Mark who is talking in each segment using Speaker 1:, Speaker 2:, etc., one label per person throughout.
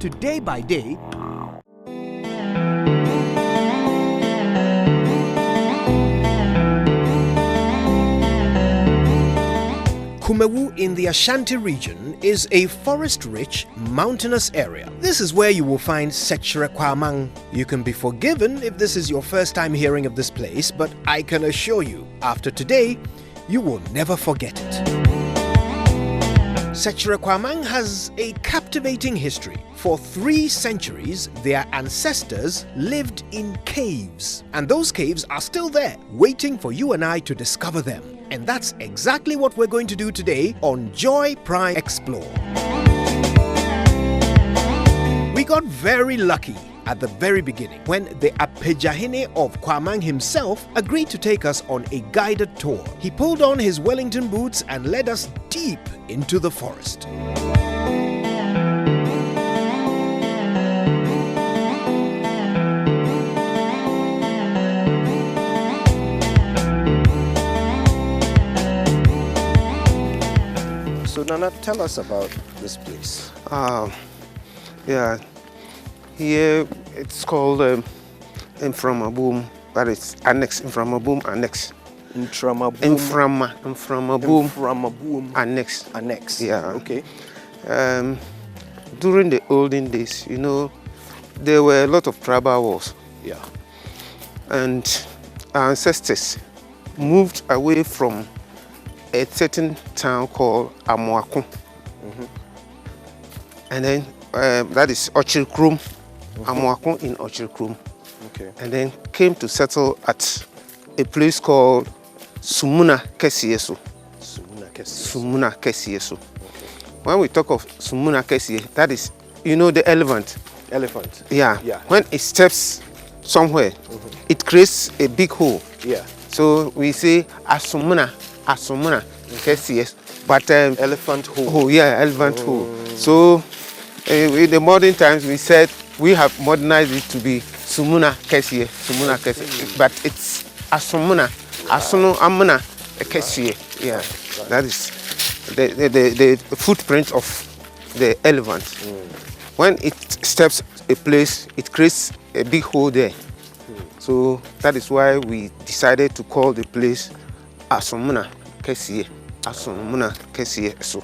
Speaker 1: to day by day, Kumewu in the Ashanti region is a forest-rich, mountainous area. This is where you will find Nframabuom. You can be forgiven if this is your first time hearing of this place, but I can assure you, after today, you will never forget it. Nframabuom has a captivating history. For 3 centuries, their ancestors lived in caves. And those caves are still there, waiting for you and I to discover them. And that's exactly what we're going to do today on Joy Prime Explore. We got very lucky at the very beginning when the Apejahene of Kwamang himself agreed to take us on a guided tour. He pulled on his Wellington boots and led us deep into the forest. So Nana, tell us about this place.
Speaker 2: Yeah, here it's called Nframabuom, but it's annex, Nframabuom Annex. Nframabuom Annex. Yeah.
Speaker 1: Okay.
Speaker 2: During the olden days, you know, there were a lot of tribal wars.
Speaker 1: Yeah.
Speaker 2: And our ancestors moved away from a certain town called Amoakon. And then that is Ochilkrum, Amoakon in Ochilkrum.
Speaker 1: Okay.
Speaker 2: And then came to settle at a place called Sumuna Kesieso. Sumuna Kesieso.
Speaker 1: Okay.
Speaker 2: When we talk of Sumuna Kesie, that is, you know, the elephant.
Speaker 1: Elephant.
Speaker 2: Yeah.
Speaker 1: Yeah.
Speaker 2: When it steps somewhere, it creates a big hole.
Speaker 1: Yeah.
Speaker 2: So we say Asumuna Kesie. But
Speaker 1: elephant hole.
Speaker 2: Oh yeah, elephant hole. So in the modern times, we said we have modernized it to be Sumuna Kesie, but it's Asumuna, Asunu Amuna Kesie. Yeah,
Speaker 1: right.
Speaker 2: That is the footprint of the elephant. When it steps a place, it creates a big hole there. So that is why we decided to call the place Asumuna Kesie. Asumuna Kesie. So.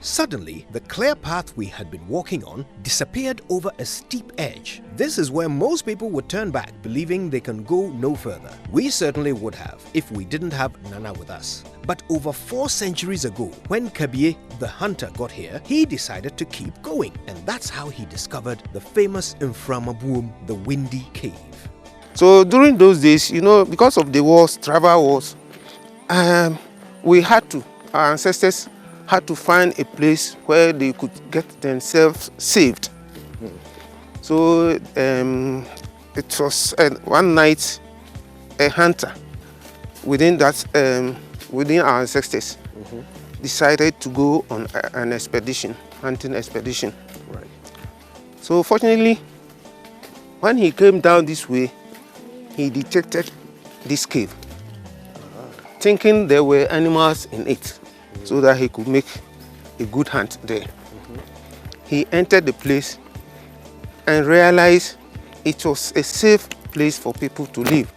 Speaker 1: Suddenly, the clear path we had been walking on disappeared over a steep edge. This is where most people would turn back, believing they can go no further. We certainly would have if we didn't have Nana with us. But over 4 centuries ago, when Kabie the hunter got here, he decided to keep going. And that's how he discovered the famous Nframabuom, the Windy Cave.
Speaker 2: So during those days, you know, because of the wars, tribal wars, our ancestors had to find a place where they could get themselves saved. So it was one night a hunter within our ancestors decided to go on an expedition, hunting expedition.
Speaker 1: Right.
Speaker 2: So fortunately, when he came down this way, he detected this cave, thinking there were animals in it, so that he could make a good hunt there. He entered the place and realized it was a safe place for people to live.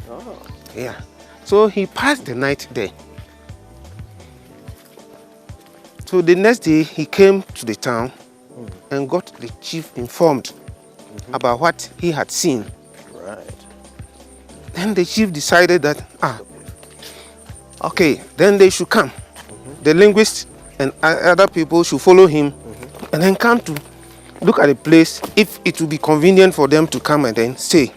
Speaker 1: Oh.
Speaker 2: Yeah. So he passed the night there. So the next day he came to the town and got the chief informed about what he had seen.
Speaker 1: Right.
Speaker 2: Then the chief decided that, okay, then they should come. The linguists and other people should follow him and then come to look at the place if it will be convenient for them to come and then stay.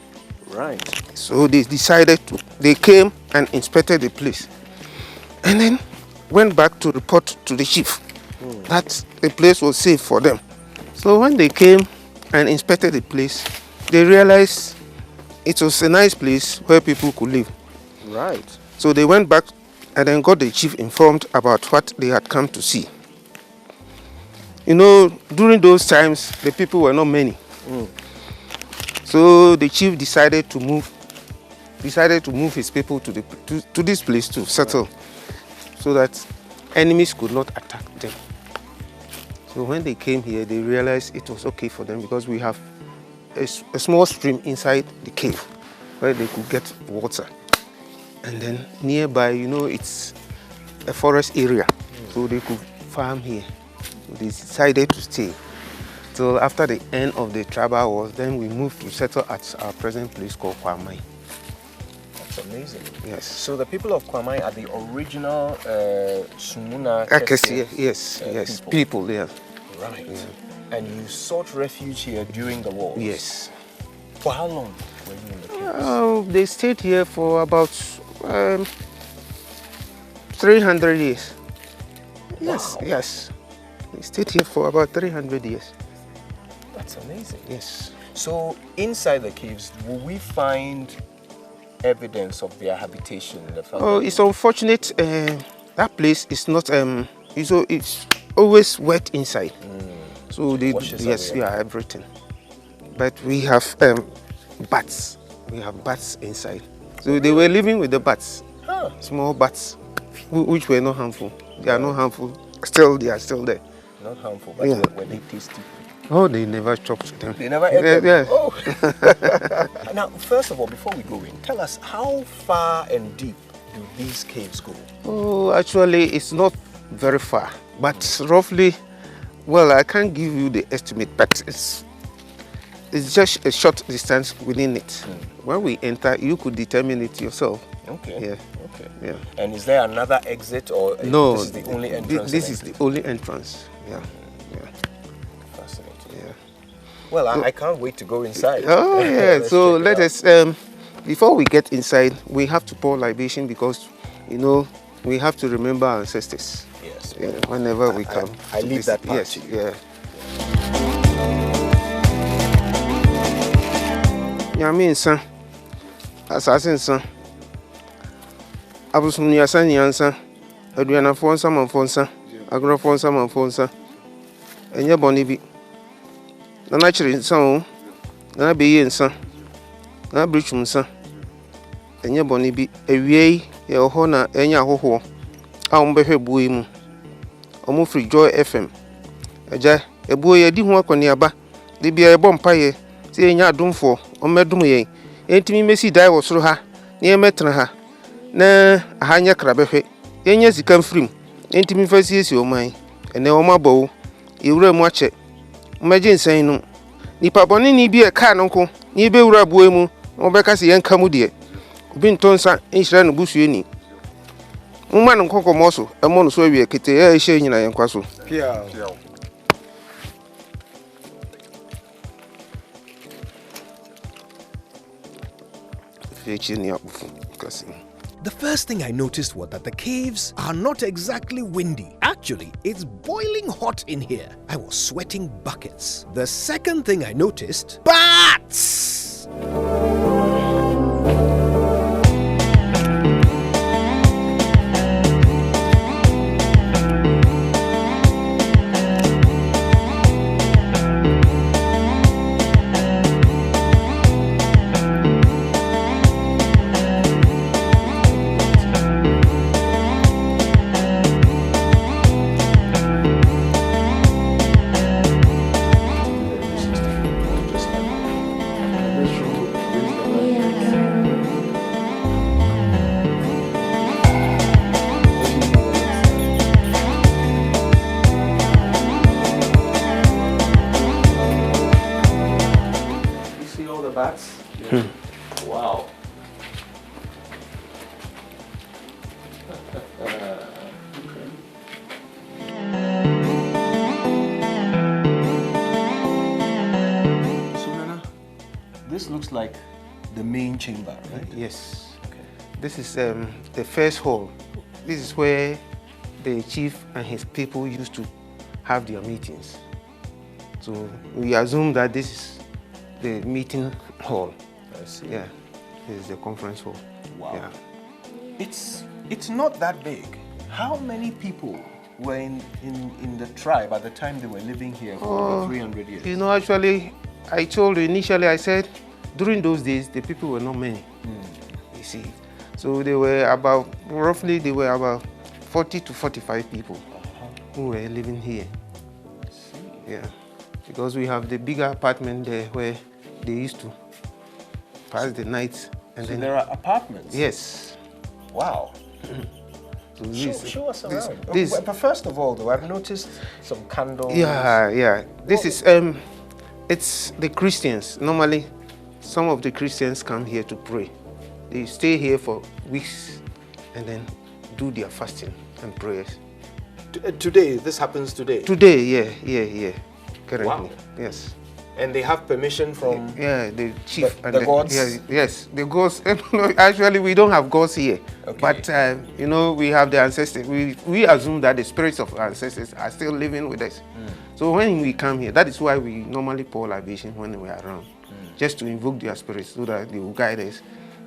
Speaker 1: Right.
Speaker 2: So they decided to, they came and inspected the place and then went back to report to the chief that the place was safe for them. So when they came and inspected the place, they realized it was a nice place where people could live.
Speaker 1: Right.
Speaker 2: So they went back and then got the chief informed about what they had come to see. You know, during those times, the people were not many. So the chief decided to move his people to this place to settle, so that enemies could not attack them. So when they came here, they realized it was okay for them because we have a small stream inside the cave where they could get water. And then nearby, you know, it's a forest area, so they could farm here. So they decided to stay. So after the end of the tribal wars, then we moved to settle at our present place called Kwamai.
Speaker 1: That's amazing.
Speaker 2: Yes.
Speaker 1: So the people of Kwamai are the original Sumuna
Speaker 2: yes, people there.
Speaker 1: Right.
Speaker 2: Yeah.
Speaker 1: And you sought refuge here during the war?
Speaker 2: Yes.
Speaker 1: For how long were you in the caves?
Speaker 2: They stayed here for about 300 years. Yes,
Speaker 1: Wow.
Speaker 2: yes. They stayed here for about 300 years.
Speaker 1: That's amazing.
Speaker 2: Yes.
Speaker 1: So inside the caves, will we find evidence of their habitation?
Speaker 2: It's unfortunate. That place is not. It's always wet inside. So they everything. But we have bats. We have bats inside. So they were living with the bats.
Speaker 1: Huh.
Speaker 2: Small bats, which were not harmful. They are not harmful. Still, they are still there.
Speaker 1: Not harmful, but were they tasty?
Speaker 2: Oh, they never chopped them.
Speaker 1: They never ate them?
Speaker 2: Yeah.
Speaker 1: Oh. Now, first of all, before we go in, tell us how far and deep do these caves go?
Speaker 2: Oh, actually, it's not very far, but roughly, well, I can't give you the estimate, but it's just a short distance within it. When we enter, you could determine it yourself.
Speaker 1: Okay.
Speaker 2: Yeah.
Speaker 1: Okay.
Speaker 2: Yeah.
Speaker 1: And is there another exit, or
Speaker 2: no?
Speaker 1: This is the only entrance?
Speaker 2: This is the only entrance. Yeah. Yeah.
Speaker 1: Fascinating.
Speaker 2: Yeah.
Speaker 1: Well, I can't wait to go inside.
Speaker 2: Oh yeah. So let us. Before we get inside, we have to pour libation because, you know, we have to remember our ancestors.
Speaker 1: Yes.
Speaker 2: Yeah, whenever we come.
Speaker 1: I leave that part to you.
Speaker 2: Yeah. Nyame nsa, asase nsa, abusum nsa nyansa, aduanafo nsa manfo nsa, agorofo nsa manfo nsa. Enye boni bi. Na na chiri nsa o, na beye nsa, na brichum nsa. Enye boni bi. Ewie ye ho na enya ahoho. A ombehwe buo mu. Omo free Joy FM. Eja ebuo ye di ho akoni aba. De bia ebo mpaye. Ti enya adumfo omedum yen entimi mesi dai wo soro ha na emetra ha na ahanya krabehwe enya sika mfrim entimi fasiesi oman ene wo mabawo ewura mu ache umeje nsan no nipa boni ni bi e ka no nko ni be wura buo mu obeka se yenka mu de obi ntonsa enhira no busue ni mumma no nkokomo so emo no so awie kete e hye nyina yenkwa so
Speaker 1: Pia. The first thing I noticed was that the caves are not exactly windy. Actually, it's boiling hot in here. I was sweating buckets. The second thing I noticed, bats! Bats? Yeah. Wow. So Nana, this looks like the main chamber, right?
Speaker 2: Yes.
Speaker 1: Okay.
Speaker 2: This is the first hall. This is where the chief and his people used to have their meetings. So we assume that this is the meeting hall.
Speaker 1: I see.
Speaker 2: Yeah, this is the conference hall.
Speaker 1: Wow.
Speaker 2: Yeah.
Speaker 1: It's not that big. How many people were in the tribe at the time they were living here for over 300 years?
Speaker 2: You know, actually, I told you initially, I said, during those days, the people were not many. You see. So they were about, roughly, 40 to 45 people who were living here. Yeah, because we have the bigger apartment there where they used to pass the night. And
Speaker 1: So
Speaker 2: then
Speaker 1: there are apartments?
Speaker 2: Yes.
Speaker 1: Wow.
Speaker 2: So
Speaker 1: Show us around.
Speaker 2: This,
Speaker 1: but first of all, though, I've noticed some candles.
Speaker 2: yeah. This is it's the Christians. Normally, some of the Christians come here to pray. They stay here for weeks and then do their fasting and prayers.
Speaker 1: Today, this happens today?
Speaker 2: Today, yeah. Currently,
Speaker 1: wow.
Speaker 2: Yes.
Speaker 1: And they have permission from
Speaker 2: the chief
Speaker 1: the gods?
Speaker 2: Yes, the gods. Actually, we don't have gods here,
Speaker 1: okay.
Speaker 2: But we have the ancestors. We assume that the spirits of our ancestors are still living with us. So when we come here, that is why we normally pour libation when we are around, just to invoke their spirits so that they will guide us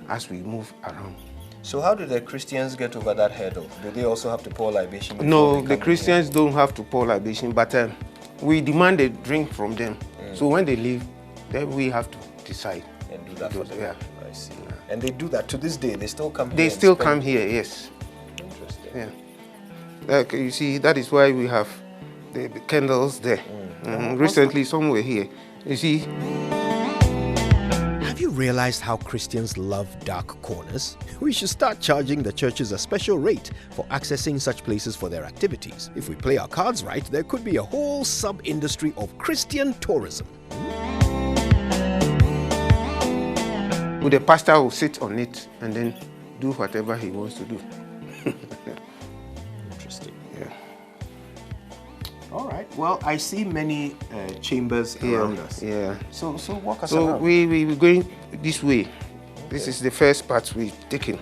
Speaker 2: as we move around.
Speaker 1: So how do the Christians get over that hurdle? Do they also have to pour libation?
Speaker 2: No, the Christians don't have to pour libation, but we demand a drink from them. So when they leave, then we have to decide.
Speaker 1: And do that for them.
Speaker 2: Yeah.
Speaker 1: I see. Yeah. And they do that to this day? They still come here?
Speaker 2: They still come here, yes.
Speaker 1: Interesting.
Speaker 2: Yeah. Like you see, that is why we have the candles there. Recently, some were here. You see.
Speaker 1: Have you realized how Christians love dark corners? We should start charging the churches a special rate for accessing such places for their activities. If we play our cards right, there could be a whole sub-industry of Christian tourism.
Speaker 2: Well, the pastor will sit on it and then do whatever he wants to do.
Speaker 1: Interesting.
Speaker 2: Yeah.
Speaker 1: All right. Well, I see many chambers around us.
Speaker 2: Yeah.
Speaker 1: So walk us
Speaker 2: So
Speaker 1: around.
Speaker 2: we're going this way. Okay. This is the first part we've taken.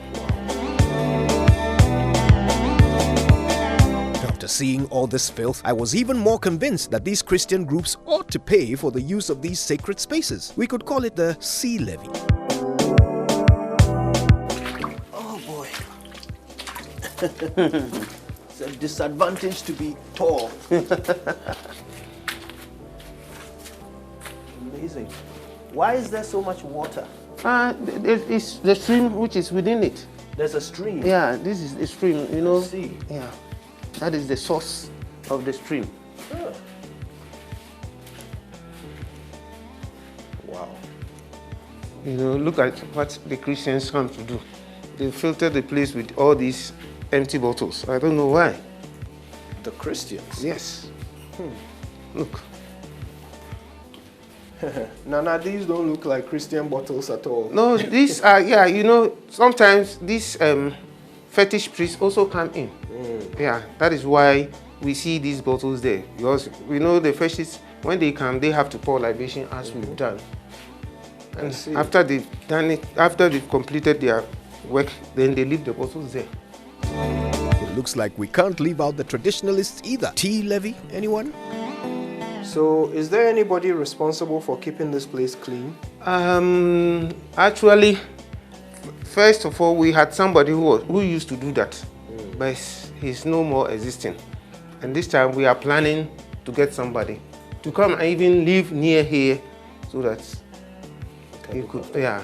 Speaker 1: After seeing all this filth, I was even more convinced that these Christian groups ought to pay for the use of these sacred spaces. We could call it the sea levy. Oh boy. It's a disadvantage to be tall. Amazing. Why is there so much water?
Speaker 2: It's the stream which is within it.
Speaker 1: There's a stream?
Speaker 2: Yeah, this is the stream, you know.
Speaker 1: I see.
Speaker 2: Yeah. That is the source of the stream.
Speaker 1: Oh. Wow.
Speaker 2: You know, look at what the Christians come to do. They filter the place with all these empty bottles. I don't know why.
Speaker 1: The Christians?
Speaker 2: Yes. Look.
Speaker 1: Nana, these don't look like Christian bottles at all.
Speaker 2: No, these are, yeah, you know, sometimes these fetish priests also come in. Yeah, that is why we see these bottles there. Because we know the fetishists, when they come, they have to pour libation as we've done. And after they've done it, after they've completed their work, then they leave the bottles there.
Speaker 1: It looks like we can't leave out the traditionalists either. Tea levy, anyone? So, is there anybody responsible for keeping this place clean?
Speaker 2: Actually, first of all, we had somebody who used to do that, but he's no more existing. And this time we are planning to get somebody to come and even live near here so that you could, yeah.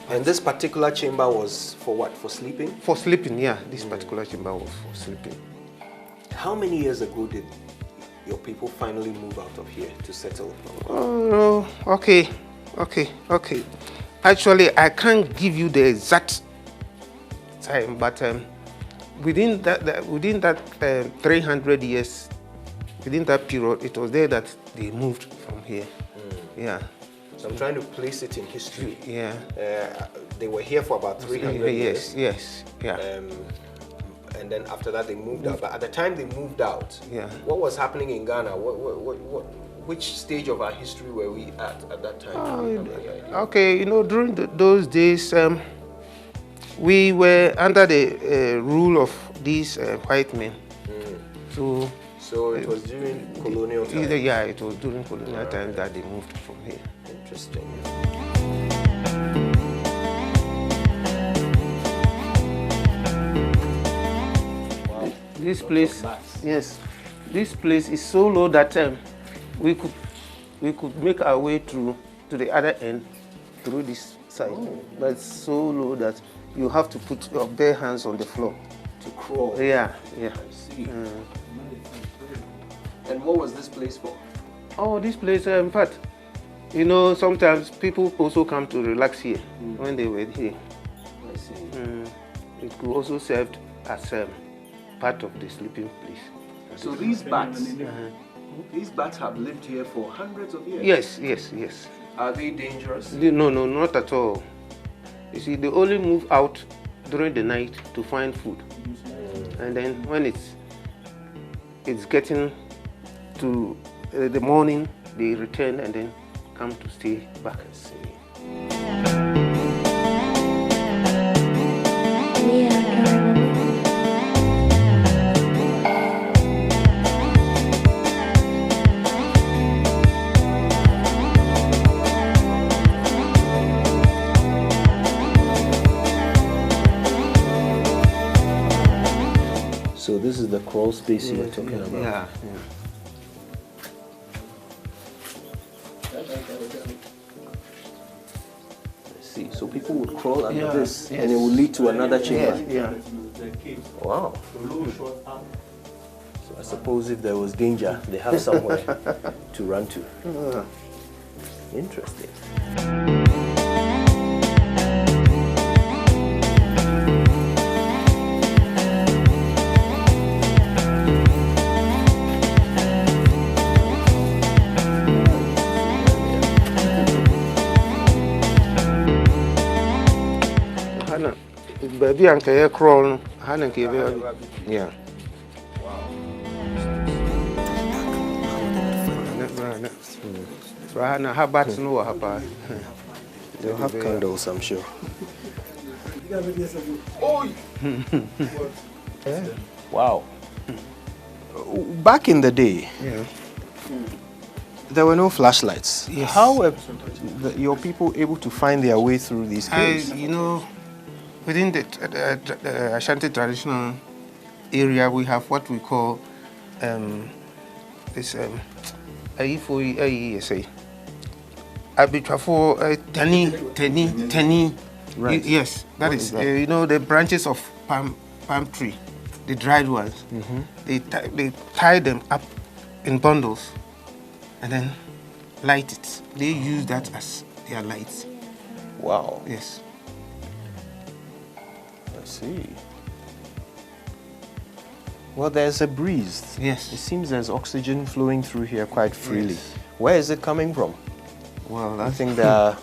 Speaker 1: And this particular chamber was for what? For sleeping?
Speaker 2: For sleeping, yeah. This particular chamber was for sleeping.
Speaker 1: How many years ago did your people finally move out of here to settle?
Speaker 2: Oh, okay. Actually, I can't give you the exact time, but within that 300 years, within that period, it was there that they moved from here. Yeah.
Speaker 1: So I'm trying to place it in history.
Speaker 2: Yeah.
Speaker 1: They were here for about 300 years.
Speaker 2: Yes. Yeah.
Speaker 1: And then after that they moved out. But at the time they moved out,
Speaker 2: yeah,
Speaker 1: what was happening in Ghana? Which stage of our history were we at that time?
Speaker 2: Okay, you know, during those days, we were under the rule of these white men. So
Speaker 1: it was during colonial time?
Speaker 2: Yeah, it was during colonial time that they moved from here.
Speaker 1: Interesting. Wow.
Speaker 2: This place, yes, this place is so low that we could make our way through to the other end through this side. But it's so low that you have to put your bare hands on the floor
Speaker 1: to crawl.
Speaker 2: Yeah.
Speaker 1: I see. And what was this place for?
Speaker 2: Oh, this place, in fact, you know, sometimes people also come to relax here when they were here.
Speaker 1: I see.
Speaker 2: It could also serve as part of the sleeping place.
Speaker 1: So these bats, these bats have lived here for hundreds of years?
Speaker 2: Yes.
Speaker 1: Are they dangerous?
Speaker 2: No, not at all. You see, they only move out during the night to find food. And then when it's getting to the morning, they return and then come to stay back.
Speaker 1: I see. So this is the crawl space you were talking about?
Speaker 2: Yeah.
Speaker 1: I see. So people would crawl under this and it will lead to another chamber?
Speaker 2: Yeah.
Speaker 1: Wow. So I suppose if there was danger, they have somewhere to run to. Interesting.
Speaker 2: Baby and Kaya crawl, Hannah gave yeah. So Hannah, how bad no hapa?
Speaker 1: They'll have candles, I'm sure. Wow. Back in the day, there were no flashlights.
Speaker 2: Yes.
Speaker 1: How were your people able to find their way through these caves?
Speaker 2: You know, within the Ashanti traditional area, we have what we call this tani.
Speaker 1: Right.
Speaker 2: Yes, that is you know, the branches of palm tree, the dried ones. They tie them up in bundles and then light it. They use that as their lights.
Speaker 1: Wow.
Speaker 2: Yes.
Speaker 1: I see. Well, there's a breeze.
Speaker 2: Yes.
Speaker 1: It seems there's oxygen flowing through here quite freely.
Speaker 2: Yes.
Speaker 1: Where is it coming from?
Speaker 2: Well,
Speaker 1: I think there are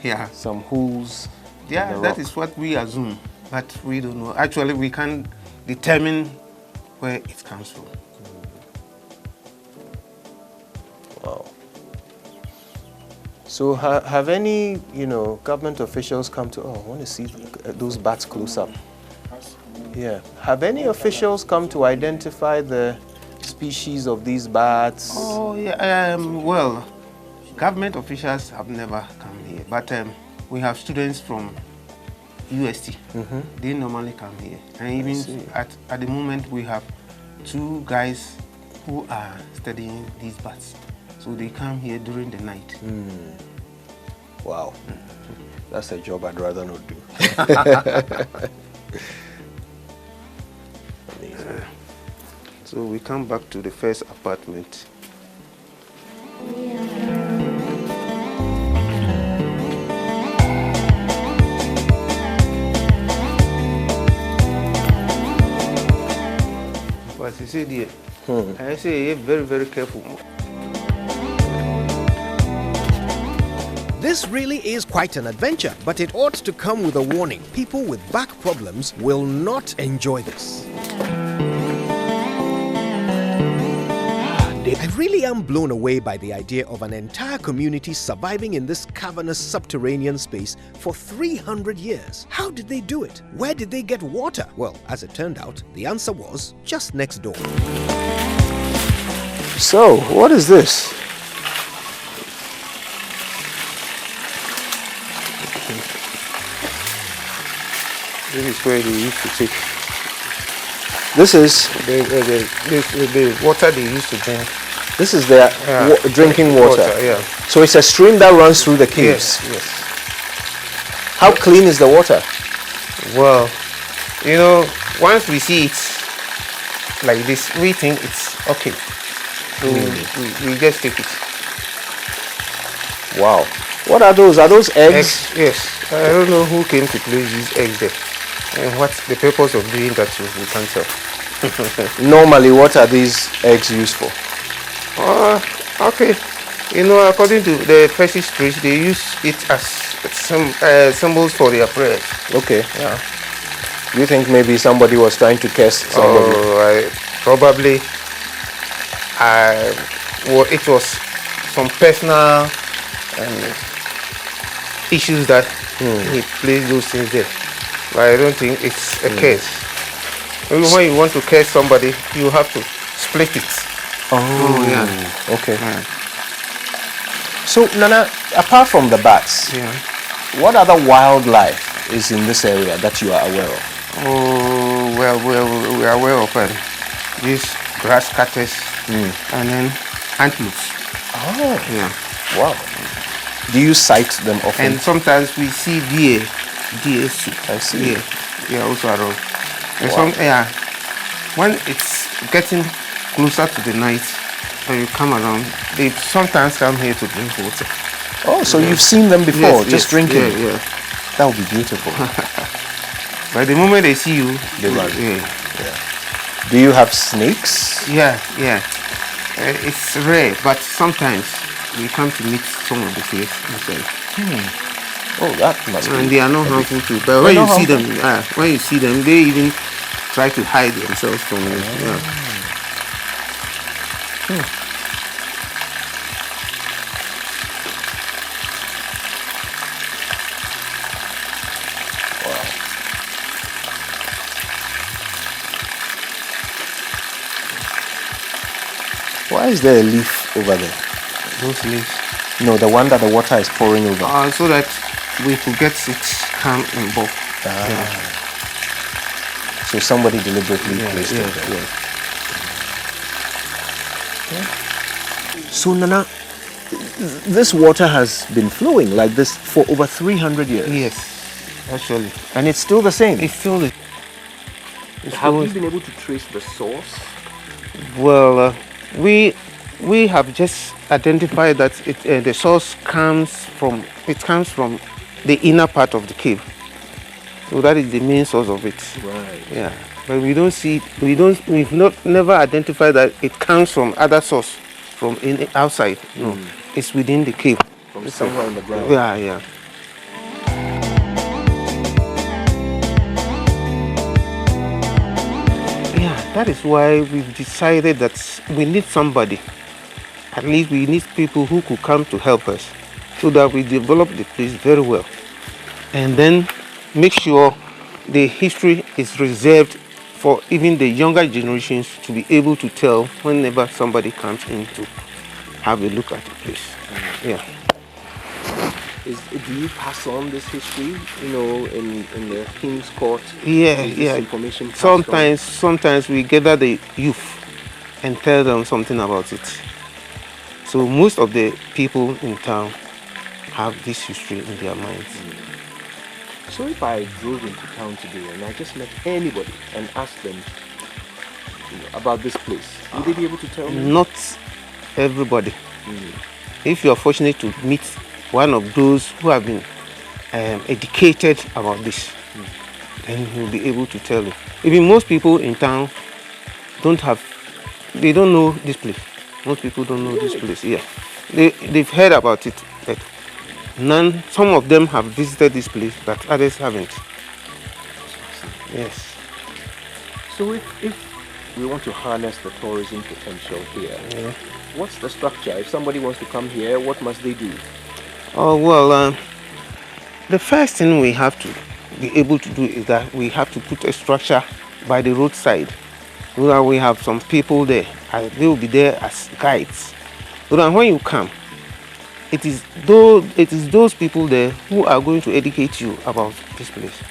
Speaker 2: yeah.
Speaker 1: some holes.
Speaker 2: Yeah, that is what we assume, but we don't know. Actually, we can't determine where it comes from.
Speaker 1: Wow. So have any, government officials come to, I want to see those bats close up. Yeah. Have any officials come to identify the species of these bats?
Speaker 2: Oh, yeah. Well, government officials have never come here, but we have students from UST. They normally come here. And even at the moment, we have 2 guys who are studying these bats. So they come here during the night.
Speaker 1: Wow. That's a job I'd rather not do. Amazing.
Speaker 2: So we come back to the first apartment. As you said here, I say very, very careful.
Speaker 1: This really is quite an adventure, but it ought to come with a warning. People with back problems will not enjoy this. I really am blown away by the idea of an entire community surviving in this cavernous subterranean space for 300 years. How did they do it? Where did they get water? Well, as it turned out, the answer was just next door. So, what is this?
Speaker 2: This is where they used to take.
Speaker 1: This is
Speaker 2: The water they used to drink.
Speaker 1: This is their drinking water.
Speaker 2: Yeah.
Speaker 1: So it's a stream that runs through the caves.
Speaker 2: Yes.
Speaker 1: How clean is the water?
Speaker 2: Well, you know, once we see it like this, we think it's okay. So we just take it.
Speaker 1: Wow. What are those? Are those eggs?
Speaker 2: Yes. I don't know who came to place these eggs there. And what's the purpose of doing that, we can't tell.
Speaker 1: Normally, what are these eggs used for?
Speaker 2: Okay. You know, according to the Persian priest, they use it as some symbols for their prayers.
Speaker 1: Okay.
Speaker 2: Yeah.
Speaker 1: You think maybe somebody was trying to curse somebody?
Speaker 2: Probably. Well, it was some personal issues that he placed those things there. But I don't think it's a curse. Maybe when you want to curse somebody, you have to split it.
Speaker 1: Oh,
Speaker 2: yeah.
Speaker 1: Okay.
Speaker 2: Yeah.
Speaker 1: So, Nana, apart from the bats, what other wildlife is in this area that you are aware of?
Speaker 2: Oh, well, we are aware of these grass cutters and then antelopes.
Speaker 1: Oh,
Speaker 2: yeah.
Speaker 1: Wow. Do you sight them often?
Speaker 2: And sometimes we see deer too.
Speaker 1: I see.
Speaker 2: Yeah, also around. And
Speaker 1: Wow.
Speaker 2: when it's getting closer to the night, when you come around, they sometimes come here to drink water.
Speaker 1: Oh, so you've seen them before, just drinking?
Speaker 2: Yeah.
Speaker 1: That would be beautiful.
Speaker 2: But the moment they see you,
Speaker 1: they run.
Speaker 2: Yeah.
Speaker 1: Do you have snakes?
Speaker 2: Yeah. It's rare, but sometimes we come to meet some of the snakes inside.
Speaker 1: Oh, that must be.
Speaker 2: And they are not harmful too. But when you see them, they even try to hide themselves from you. Yeah.
Speaker 1: Why is there a leaf over there?
Speaker 2: Those leaves?
Speaker 1: No, the one that the water is pouring over.
Speaker 2: So that we could get it calm and bulk.
Speaker 1: So somebody deliberately placed it there. So, Nana, this water has been flowing like this for over 300 years.
Speaker 2: Yes, actually.
Speaker 1: And it's still the same?
Speaker 2: It's still the
Speaker 1: Have you been able to trace the source?
Speaker 2: Well, we have just identified that the source comes from the inner part of the cave. So that is the main source of it.
Speaker 1: Right.
Speaker 2: Yeah. But we've never identified that it comes from other source from outside. No. It's within the cave.
Speaker 1: From somewhere in the ground.
Speaker 2: Yeah. That is why we've decided that we need somebody. At least we need people who could come to help us so that we develop the place very well. And then make sure the history is reserved for even the younger generations to be able to tell whenever somebody comes in to have a look at the place. Yeah.
Speaker 1: Do you pass on this history, in the King's Court?
Speaker 2: Yeah.
Speaker 1: Information
Speaker 2: Sometimes we gather the youth and tell them something about it. So most of the people in town have this history in their minds.
Speaker 1: So if I drove into town today and I just met anybody and asked them about this place, would they be able to tell me?
Speaker 2: Not everybody. If you are fortunate to meet one of those who have been educated about this, then he will be able to tell you. Even most people in town don't know this place. Most people don't know this place. Yeah, they've heard about it, but some of them have visited this place, but others haven't. Yes.
Speaker 1: So if we want to harness the tourism potential here, what's the structure? If somebody wants to come here, what must they do?
Speaker 2: Oh, well, the first thing we have to be able to do is that we have to put a structure by the roadside. So that we have some people there. They will be there as guides. So that when you come, it is those people there who are going to educate you about this place.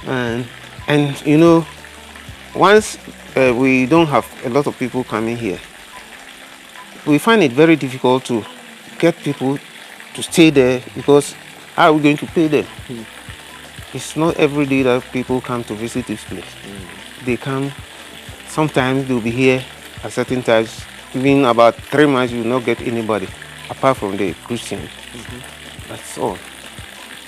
Speaker 2: And once we don't have a lot of people coming here, we find it very difficult to get people to stay there, because how are we going to pay them? It's not every day that people come to visit this place. They come, sometimes they'll be here at certain times, Even about 3 months, you will not get anybody apart from the Christian. That's all.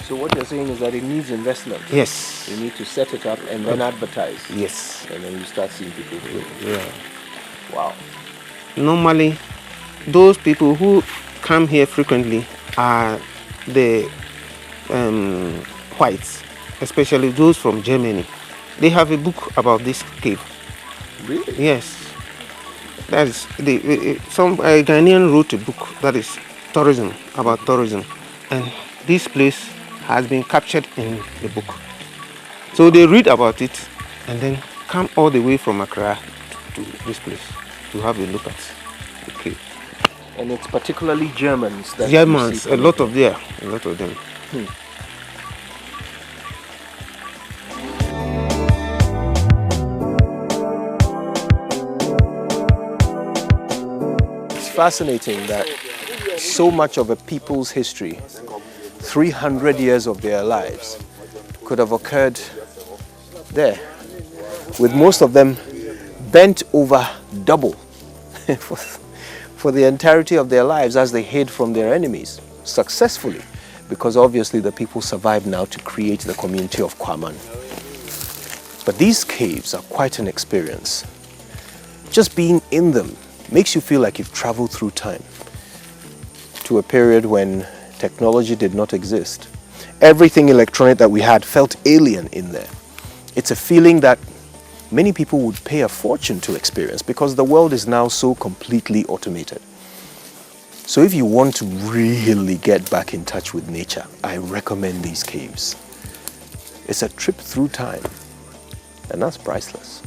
Speaker 1: So what you're saying is that it needs investment.
Speaker 2: Yes.
Speaker 1: You need to set it up and then advertise.
Speaker 2: Yes.
Speaker 1: And then you start seeing people do it.
Speaker 2: Yeah.
Speaker 1: Wow.
Speaker 2: Normally, those people who come here frequently are the whites, especially those from Germany. They have a book about this cave.
Speaker 1: Really?
Speaker 2: Yes. That is some Ghanaian wrote a book that is tourism, about tourism, and this place has been captured in the book. So they read about it and then come all the way from Accra to this place to have a look at the cave.
Speaker 1: And it's particularly Germans that
Speaker 2: Germans, a lot of them.
Speaker 1: It's fascinating that so much of a people's history, 300 years of their lives, could have occurred there, with most of them bent over double for the entirety of their lives as they hid from their enemies successfully, because obviously the people survived now to create the community of Kwaman. But these caves are quite an experience. Just being in them makes you feel like you've traveled through time to a period when technology did not exist. Everything electronic that we had felt alien in there. It's a feeling that many people would pay a fortune to experience because the world is now so completely automated. So if you want to really get back in touch with nature, I recommend these caves. It's a trip through time, and that's priceless.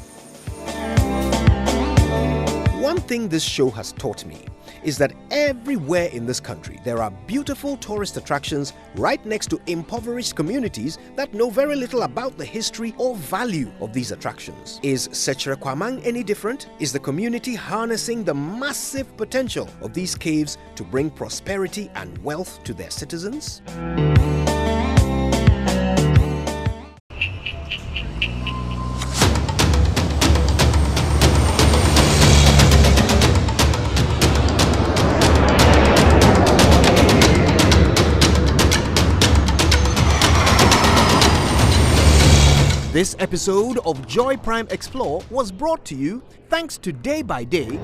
Speaker 1: One thing this show has taught me is that everywhere in this country there are beautiful tourist attractions right next to impoverished communities that know very little about the history or value of these attractions. Is Sechere Kwamang any different? Is the community harnessing the massive potential of these caves to bring prosperity and wealth to their citizens? This episode of Joy Prime Explore was brought to you thanks to Day by Day,